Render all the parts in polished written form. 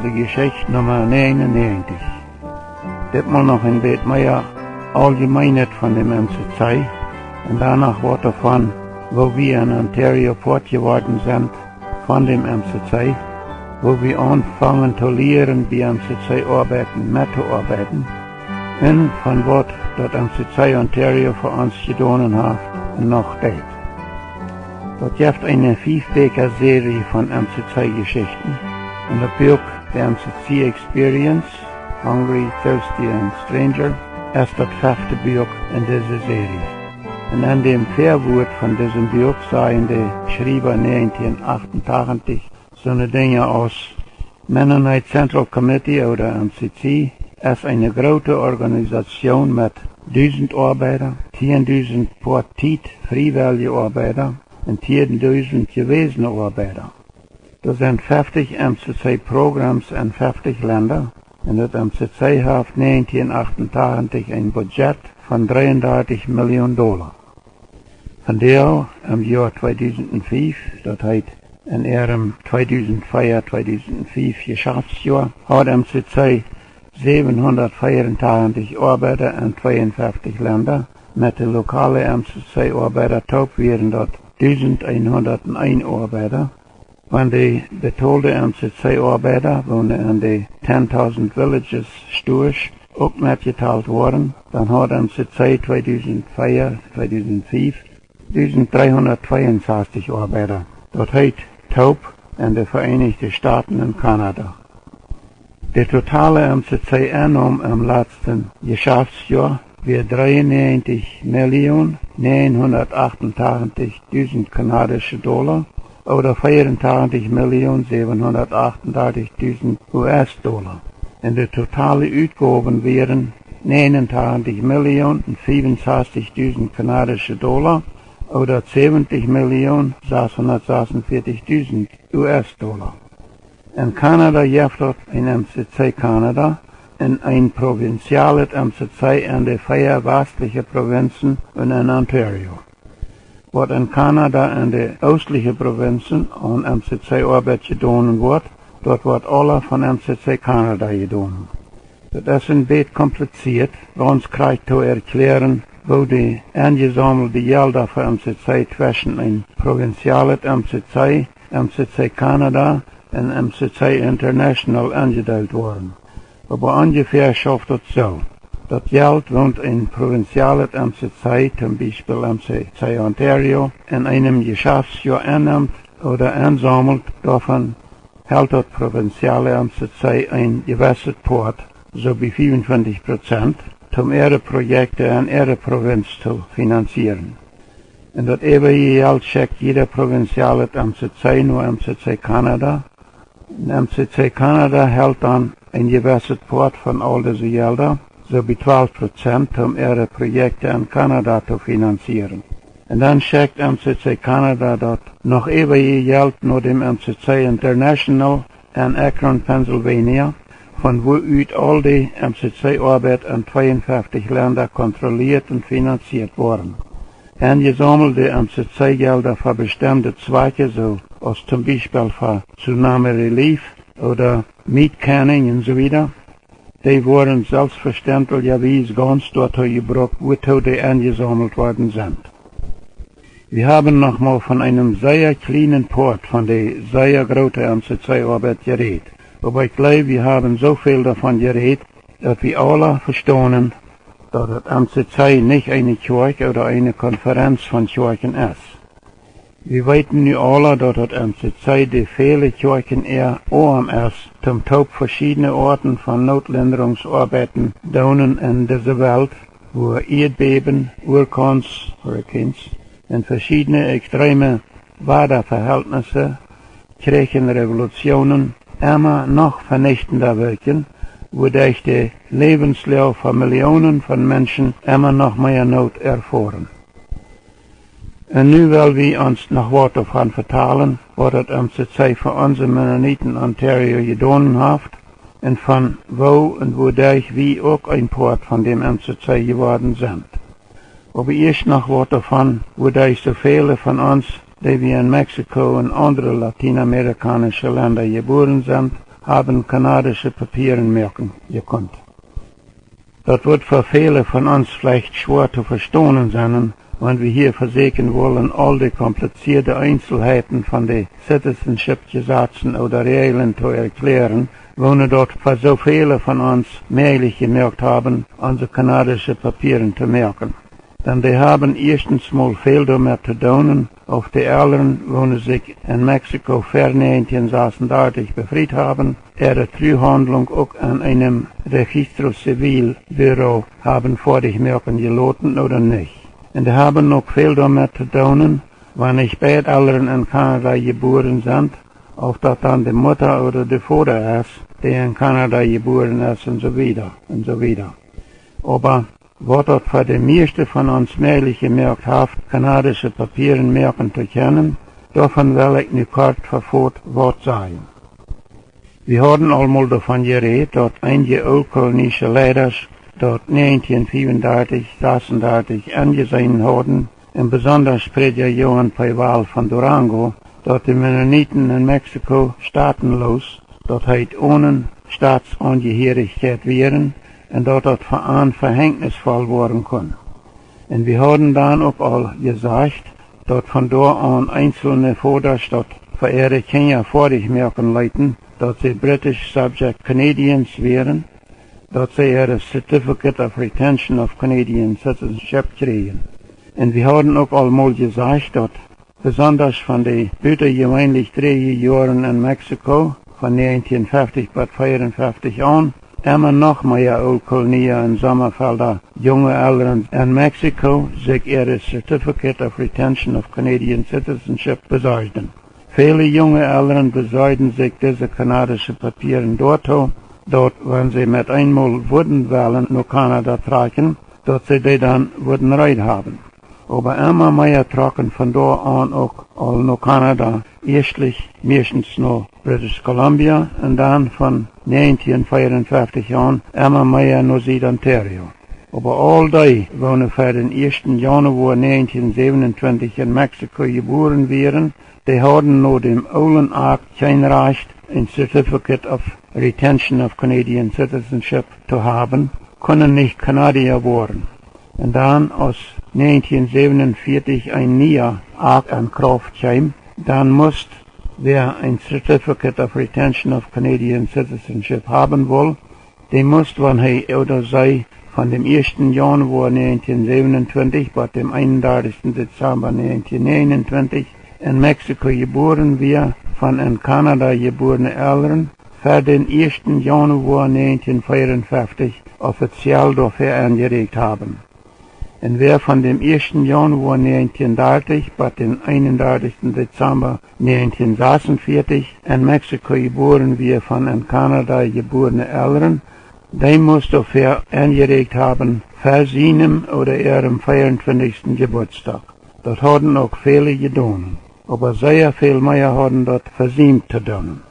unsere Geschicht Nummer 99. Ditmal noch ein bisschen mehr Allgemeinheit von dem MCC und danach Wort davon, wo wir in Ontario fort geworden sind von dem MCC, wo wir anfangen zu lernen, wie MCC arbeiten, mitzuarbeiten und von was das MCC Ontario für uns getan hat und noch tut. Das gibt eine 5-wöchige Serie von MCC-Geschichten und das Buch der MCC Experience, Hungry, Thirsty and Stranger, ist das 5. Buch in dieser Serie. Und an dem Vorwort von diesem Buch sagen die Schreiber 1988 so eine Dinge aus Mennonite Central Committee oder MCC ist eine große Organisation mit 1000 Arbeiter, 10.000 Portit freiwillige Arbeiter und 10.000 gewesene Arbeiter. Das sind 50 MCC-Programms in 50 Ländern und das MCC hat 1988 ein Budget von $33 Millionen. Von der im Jahr 2005, das heißt in ihrem 2004-2005 Geschäftsjahr, hat MCC 784 Arbeiter in 52 Ländern. Mit den lokalen MCC-Arbeiter top wären dort 1101 Arbeiter. Wenn die betolde MCC-Arbeiter wohnen in die 10.000 Villages durch auch mitgeteilt worden, dann hat MCC 2004-2005 1362 Arbeiter. Das heißt top in den Vereinigten Staaten und Kanada. Der totale MCC-Einnahmen im letzten Geschäftsjahr wird $93.988.000 kanadische Dollar oder $84.738.000 US-Dollar. Und die totale Ausgaben wären $89.065.000 kanadische Dollar oder $70.646.000 US-Dollar. In Kanada gibt es ein MCC Kanada und ein provinziales MCC in den 4 westlichen Provinzen und in Ontario. Was in Kanada in den östlichen Provinzen an MCC-Arbeit getan wird, dort wird alle von MCC Kanada getan. Das ist ein bisschen kompliziert, uns kriegt zu erklären, wo die angesammelte Gelder für MCC zwischen ein provinziales MCC, MCC Kanada und MCC International angeteilt worden. Aber ungefähr schafft es so. Das Geld wird ein provinziales MCC, zum Beispiel MCC Ontario, in einem Geschäftsjahr annimmt oder ansammelt, davon hält das provinziale MCC ein gewisses Port, so wie 25%, um ihre Projekte in ihrer Provinz zu finanzieren. Und das ewige Geld schickt jeder provinziale MCC nur MCC Kanada. Und MCC Kanada hält dann ein gewisses Port von all diesen Geldern, so wie 12%, um ihre Projekte in Kanada zu finanzieren. Und dann schickt MCC Kanada dort noch ewige Geld nur dem MCC International in Akron, Pennsylvania, von wo all die MCC-Arbeit in 52 Ländern kontrolliert und finanziert worden. Angesammelte MCC-Gelder für bestimmte Zwecke, so als zum Beispiel für Tsunami Relief oder Meat Canning und so weiter, die wurden selbstverständlicherweise ganz dort gebracht, wozu die angesammelt worden sind. Wir haben nochmal von einem sehr kleinen Port von der sehr großen MCC-Arbeit geredet. Aber ich glaube, wir haben so viel davon geredet, dass wir alle verstehen, dass das MCC nicht eine Kirche oder eine Konferenz von Kirchen ist. Wir wissen nun alle, dass das MCC die viele Kirchen eher arm ist, zum Top verschiedene Orten von Notlinderungsarbeiten daunen in dieser Welt, wo Erdbeben, Orkans, Hurricanes und verschiedene extreme Wetterverhältnisse, Kirchenrevolutionen, immer noch vernichtender wirken, wodurch der Lebenslauf von Millionen von Menschen immer noch mehr Not erfahren. Und nun wollen wir uns noch Wort davon vertellen, was das MCC für unsere Mennoniten Ontario getan hat und von wo und wodurch wir auch ein Port von dem MCC geworden sind. Aber erst noch Wort davon, wodurch so viele von uns, die wir in Mexiko und andere lateinamerikanische Länder geboren sind, haben kanadische Papieren merken gekonnt. Das wird für viele von uns vielleicht schwer zu verstehen sein, wenn wir hier versägen wollen, all die komplizierte Einzelheiten von den Citizenship-Gesetzen oder Regeln zu erklären, ohne dort für so viele von uns möglich gemerkt haben, unsere kanadische Papieren zu merken. Denn die haben erstens mal viel damit zu tun, auf die Eltern, wo sich in Mexiko vor 1936 befreit haben, ihre Treuhandlung auch an einem Registro Civil Büro haben vor sich merken gelassen oder nicht. Und die haben noch viel damit zu tun, wenn nicht beide Eltern in Kanada geboren sind, ob das dann die Mutter oder die Vater ist, die in Kanada geboren ist und so weiter und so weiter. Aber was dort für die meisten von uns möglich gemerkt hat, kanadische Papieren merken zu können, davon will ich nicht kurz verfort was sagen. Wir haben einmal davon geredet, dass einige urkolonische Leiter dort 1934, 36 angesehen haben, und besonders später Johann bei Waut von Durango, dass die Mennoniten in Mexiko staatenlos, dort ohne Staatsangehörigkeit wären, und dort das verhängnisvoll worden kann. Und wir haben dann auch all gesagt, dass von dort an einzelne Vaters dort für ihre Kinder vor sich merken leiten, dass sie British Subject Canadians wären, dass sie ihre Certificate of Retention of Canadian Citizenship kriegen. Und wir haben auch einmal gesagt, dass besonders von den bütergewöhnlich 3 Jahren in Mexiko, von 1950 bis 1954 an, immer noch mehr Urkolonie und Sommerfelder junge Eltern in Mexiko sich ihre Certificate of Retention of Canadian Citizenship besorgten. Viele junge Eltern besorgten sich diese kanadischen Papieren dort, wenn sie mit einmal würden wollen nach Kanada tragen, dass sie die dann würden rein haben. Aber immer mehr tragen von dort an auch all nach Kanada, erstlich meistens nach British Columbia und dann von 1954 an immer mehr nach Süd-Ontario. Aber all die, die für den 1. Januar 1927 in Mexiko geboren wären, die haben nach dem alten Akt kein Recht, ein Certificate of Retention of Canadian Citizenship zu haben, können nicht Kanadier werden. Und dann aus 1947 ein neuer Akt an Kraft kam, dann muss, wer ein Certificate of Retention of Canadian Citizenship haben will, der muss, wenn er oder sie von dem 1. Januar 1927 bis dem 31. Dezember 1929 in Mexiko geboren wird, von in Kanada geborene Eltern, für den 1. Januar 1954 offiziell dafür angeregt haben. Und wer von dem 1. Januar 1930 bis dem 31. Dezember 1946 in Mexiko geboren wird, von in Kanada geborene Eltern, der muss dafür angeregt haben, für seinem oder ihrem 24. Geburtstag. Das haben auch viele getan, aber sehr viel mehr haben das versäumt zu tun.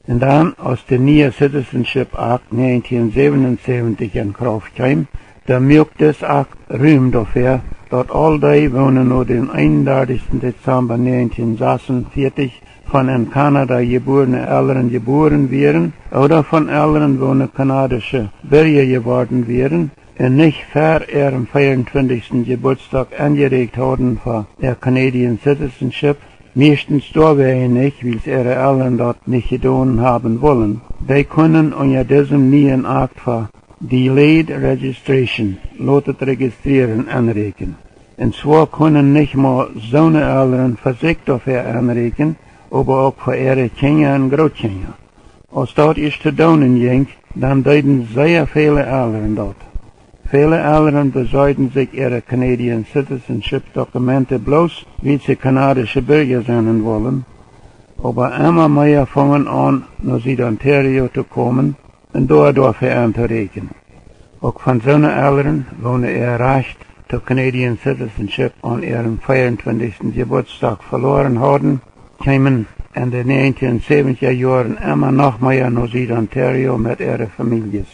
Und dann, als der neue Citizenship Act 1977 in Kraft kam, da mögt es Akt Rühm dafür, dass all die, die nur den 31. Dezember 1946 von in Kanada geborene Eltern geboren wären, oder von Eltern, die kanadische Bürger geworden wären, und nicht vor ihrem 24. Geburtstag angeregt haben für ihr Canadian Citizenship, meistens deswegen nicht, weil ihre Eltern dort nicht getan haben wollen. Die können unter diesem neuen Akt für Delayed Registration, lautet registrieren, anregen. Und zwar können nicht mal so eine Eltern für sich dafür anregen, aber auch für ihre Kinder und Großkinder. Als das ist zu tun ging, dann deuten sehr viele Eltern dort. Viele Eltern besorgen sich ihre Canadian Citizenship Dokumente bloß, wie sie kanadische Bürger sein wollen, aber immer mehr fangen an, nach Süd-Ontario zu kommen und dafür anzuregen. Auch von so einer Eltern, wo ihr Recht zur Canadian Citizenship an ihrem 24. Geburtstag verloren haben, kamen in den 1970er Jahren immer noch mehr nach Süd-Ontario mit ihren Familien.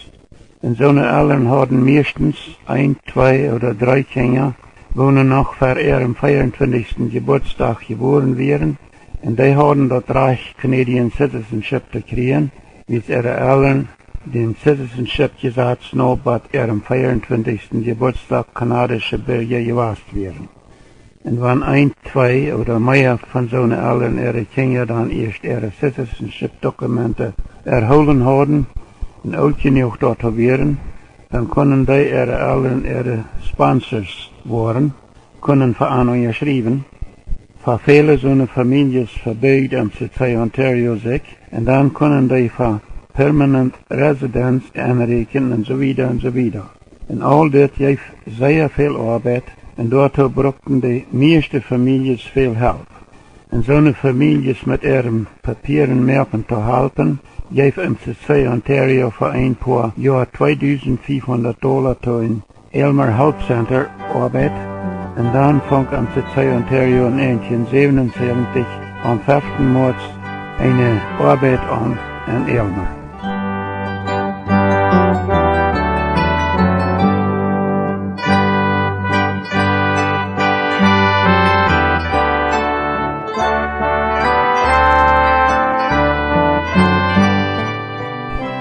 Und so eine Eltern haben meistens 1, 2 oder 3 Kinder, die noch für ihren 24. Geburtstag geboren wären, und die haben das Recht, Canadian Citizenship zu kriegen, wie allen dem Citizenship Gesetz noch bei ihrem 24. Geburtstag kanadische Bürger gewast wären. Und wenn ein, zwei oder mehr von so allen ihre Kinder dann erst ihre Citizenship-Dokumente erholen haben und alt genug dort wären, dann können die ihre Sponsors worden, können Verordnungen schreiben. Für viele so eine Familien verbeugt MCC Ontario sich, und dann können die für Permanent Residence anrechnen und so weiter und so weiter. Und all das gibt sehr viel Arbeit, und dort brauchten die meisten Familien viel Hilfe. Und so eine Familie mit ihren Papieren merken zu halten, gibt MCC Ontario für ein paar Jahre $2,500 zu ein Aylmer Health Center Arbeit. Und dann fängt MCC Ontario in 1977 am 5. März eine Arbeit an in Aylmer.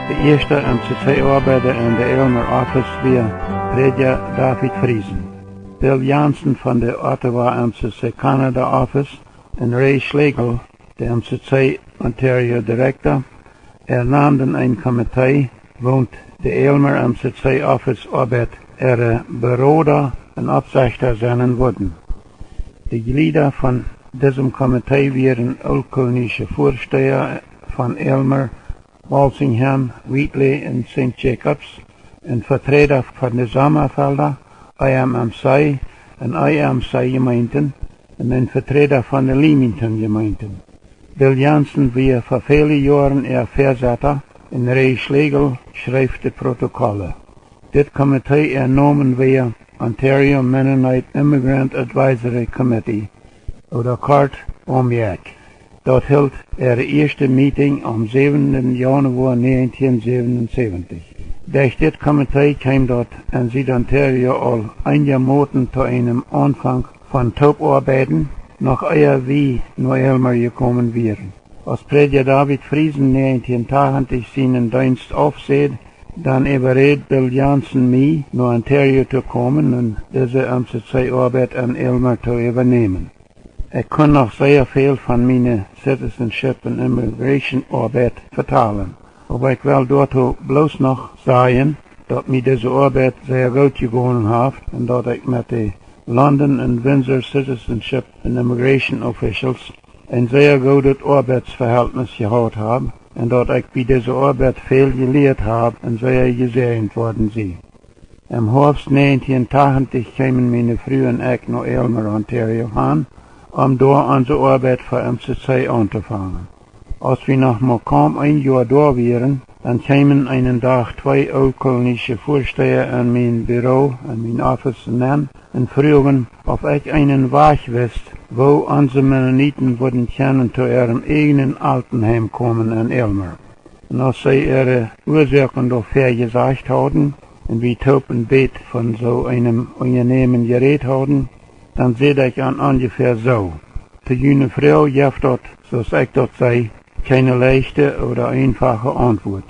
Der erste MCC-Arbeiter in der Aylmer Office war Prediger David Friesen. Bill Jansen von der Ottawa MCC Canada Office und Ray Schlegel, der MCC Ontario Director, ernannten ein Komitee, wohnt der Aylmer MCC Office Arbeit ihre Berater und Absichter sein wurden. Die Glieder von diesem Komitee waren altkolnische Vorsteher von Aylmer, Walsingham, Wheatley und St. Jacobs und Vertreter von den Sommerfelder, IMC und IMC-Gemeinden und ein Vertreter von den Leamington-Gemeinden. Bill Jansen war vor vielen Jahren Vorsitter und Ray Schlegel schrieb die Protokolle. Das Komitee ernommen wir Ontario Mennonite Immigrant Advisory Committee oder kurz OMIAC. Dort hielt ihre erste Meeting am 7. Januar 1977. Durch das Komitee kam dort in Süd-Ontario all einige Monate zu einem Anfang von Taubarbeiten, noch eher wie nur Aylmer gekommen wären. Als Prediger David Friesen 1980 seinen Dienst aufsieht, dann überredet Bill Jansen mich, nach Ontario zu kommen und diese MCC-Arbeit an Aylmer zu übernehmen. Ich kann noch sehr viel von meiner Citizenship und Immigration Arbeit vertellen. Aber ich will dort bloß noch sagen, dass mir diese Arbeit sehr gut gegangen hat und dass ich mit den London und Windsor Citizenship und Immigration Officials ein sehr gutes Arbeitsverhältnis gehabt habe und dass ich bei dieser Arbeit viel gelehrt habe und sehr gesegnet worden bin. Im Herbst 1980 kamen meine frühen ich nach Aylmer, Ontario an, um dort unsere Arbeit für MCC anzufangen. Als wir noch mal kaum ein Jahr da wären, dann kamen einen Tag zwei altkolnische Vorsteher an mein Büro, an mein Office nennen und fragten, ob ich einen Weg wüsste, wo unsere Mennoniten würden können zu ihrem eigenen Altenheim kommen in Aylmer. Und als sie ihre Ursachen dafür gesagt hatten und wie Topen Bet von so einem Unternehmen geredet hatten, dann sehe ich an ungefähr so. Die junge Frau gibt dort, so ich dort sei, keine leichte oder einfache Antwort.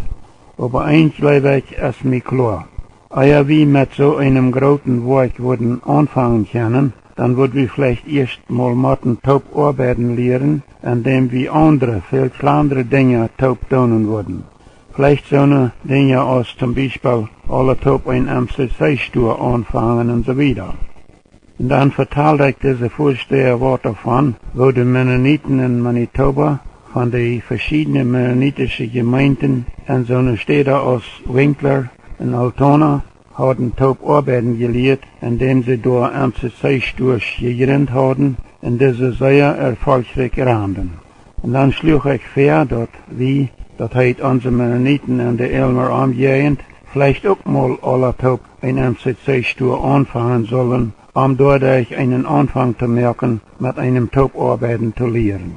Aber eins bleibe ich es mir klar. Eher wie mit so einem großen Werk würden anfangen können, dann würden wir vielleicht erst mal mit taub arbeiten lernen, indem wir andere, viel kleinere Dinge taub tun würden. Vielleicht so eine Dinge als zum Beispiel alle taub ein MCC-Stur anfangen und so weiter. Und dann verteilte ich diese Vorsteher Wort davon, wo die Mennoniten in Manitoba von den verschiedenen mennonitischen Gemeinden in so eine Städte als Winkler und Altona hatten Taubarbeiten gelehrt, indem sie durch MCC-Sturs gegründet hatten und diese sehr erfolgreich rannten. Und dann schlug ich vor, dass unsere Mennoniten in der Aylmer Umgegend vielleicht auch mal alle Taub ein MCC-Stur anfangen sollen, um dadurch einen Anfang zu merken, mit einem Taubarbeiten zu lehren.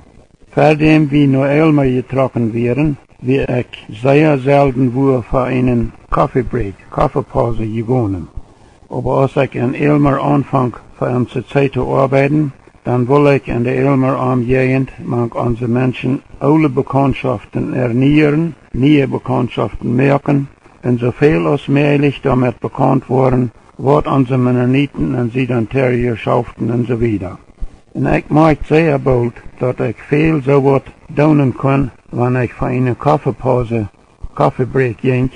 Nachdem wir nach Aylmer getroffen wären, wie ich sehr selten wohl für einen Kaffeepause gegangen. Aber als ich in Aylmer anfang für MCC zu arbeiten, dann will ich in der Elmer Gegend mag unsere Menschen alle Bekanntschaften erneuern, neue Bekanntschaften merken und so viel als möglich damit bekannt worden, was unsere Mennoniten und Südontario schafften und so weiter. Und ich mag sehr bald, dass ich viel so was tun kann, wenn ich für eine Kaffeepause, Kaffeebreak ging,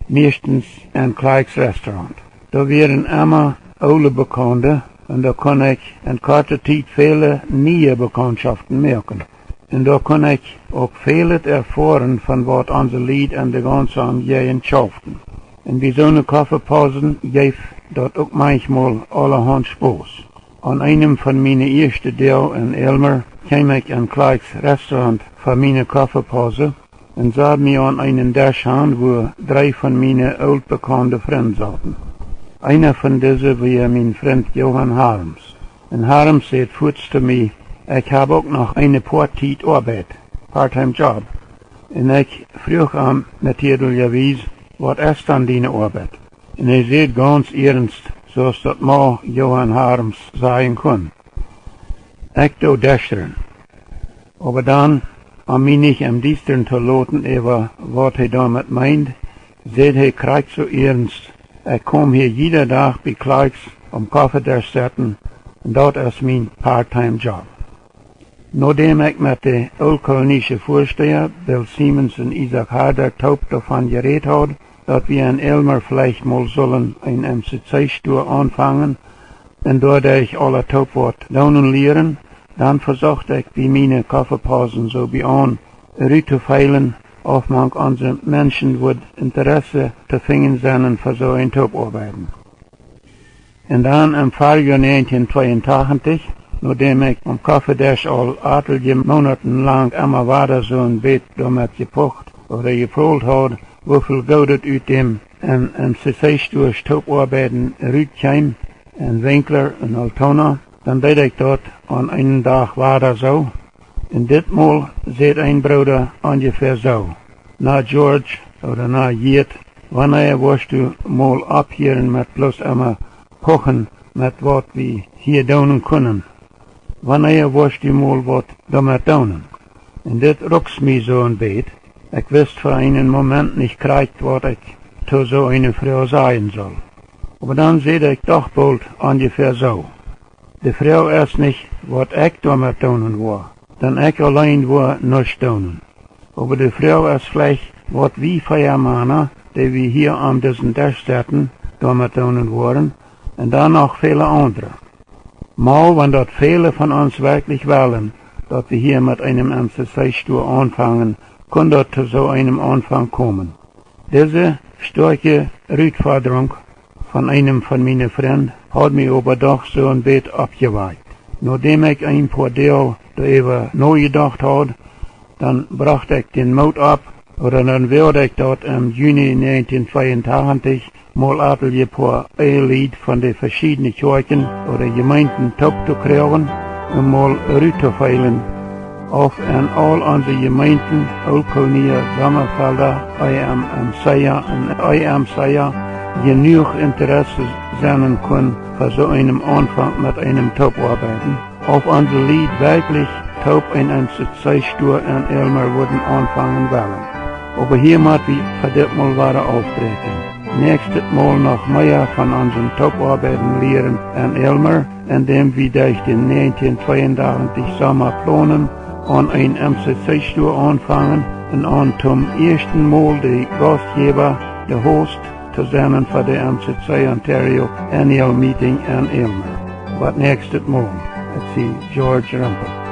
meistens ein kleines Restaurant. Da wären immer alle Bekannte und da kann ich in kurzer Zeit viele neue Bekanntschaften merken. Und da kann ich auch vieles erfahren von was unsere Lied an der ganzen Gegend schafften. Und bei so einer Kaffeepausen gibt dort auch manchmal allerhand Spaß. An einem von meinen ersten Tagen in Elmer kam ich in ein kleines Restaurant für meine Kaffeepause und sah mir an einen Tisch an, wo 3 von meinen altbekannten Freunden saßen. Einer von diesen war mein Freund Johann Harms. Und Harms sagt kurz zu mir, ich habe auch noch eine Part-Zeit Arbeit, Part-Time Job. Und ich frug ihm natürlicherweise, was ist dann deine Arbeit? Und er sagt ganz ernst, so dass das mal Johann Harms sein kann. Ich do destern. Aber dann, um mich nicht am Dienstern zu lassen, über was er damit meint, sagt er kriegt so ernst, ich komme hier jeden Tag bei Kleiks Kaffee zu setzen, und das ist mein Part-Time-Job. Nachdem ich mit der oldkolonischen Vorsteher, Bill Siemens und Isaac Harder Taub davon geredet habe, dass wir in Elmer vielleicht mal sollen ein MCC-Stur anfangen, und dort ich alle Taub was lernen lehren, dann versuchte ich bei meinen Kaffeepausen so bei an, rüberfeilen, auf man unsere Menschen wird Interesse zu finden sein für so ein Taubarbeiten. Und dann im Frühjahr 1982, nachdem ich am Kaffeetisch all etliche Monaten lang immer weiter so ein Bett damit gepocht oder geprolt hat, wieviel Geld aus dem MCC-Stur Taubarbeiten rüberkam, in Winkler und Altona, dann deed ich dort an einen Tag weiter so. Und ditmal seht ein Bruder ungefähr so. Na George oder na Jet, wanneer wirst du mal abhören mit bloß immer pochen mit was wir hier tun können? Wanneer wirst du mal was damit tun? Und dit rucks mich so ein Bett. Ich wüsste für einen Moment nicht kriegt, was ich zu so eine Frau sagen soll. Aber dann seht ich doch bald ungefähr so. Die Frau ist nicht, was ich damit tun war. Denn ich allein war nicht tun. Aber die Frau ist vielleicht, was wie Feiermänner, die wir hier an diesem Tisch sitzen, damit tun waren, und dann noch viele andere. Mal, wenn dort viele von uns wirklich wollen, dass wir hier mit einem MCC-Stur anfangen, kann dort zu so einem Anfang kommen. Diese starke Rückforderung von einem von meinen Freunden hat mich aber doch so ein Bett abgeweicht. Nachdem ich ein paar Tage darüber neu gedacht habe, dann brachte ich den Mut ab, oder dann werde ich dort im Juni 1982 mal ein paar Lied von den verschiedenen Kirchen oder Gemeinden top zu kriegen und mal rüberfeilen auf in all unsere Gemeinden, Oldkolonie, Sommerfelder, IMCA und IMCA genug Interesse sein kann für so einem Anfang mit einem Taubarbeiten. Auf unser Lied wirklich Taub in MCC-Stur in Elmer würden anfangen wollen. Aber hier muss wir für das Mal weiter auftreten. Nächstes Mal noch mehr von unseren Taubarbeiten lehren in Elmer, indem wir durch den 1982 Sommer planen, an ein MCC-Stur anfangen und an zum ersten Mal die Gastgeber, der Host, zu sein für die MCC Ontario Annual Meeting in Elmer. But nächstes Mal, it's George Rumpel.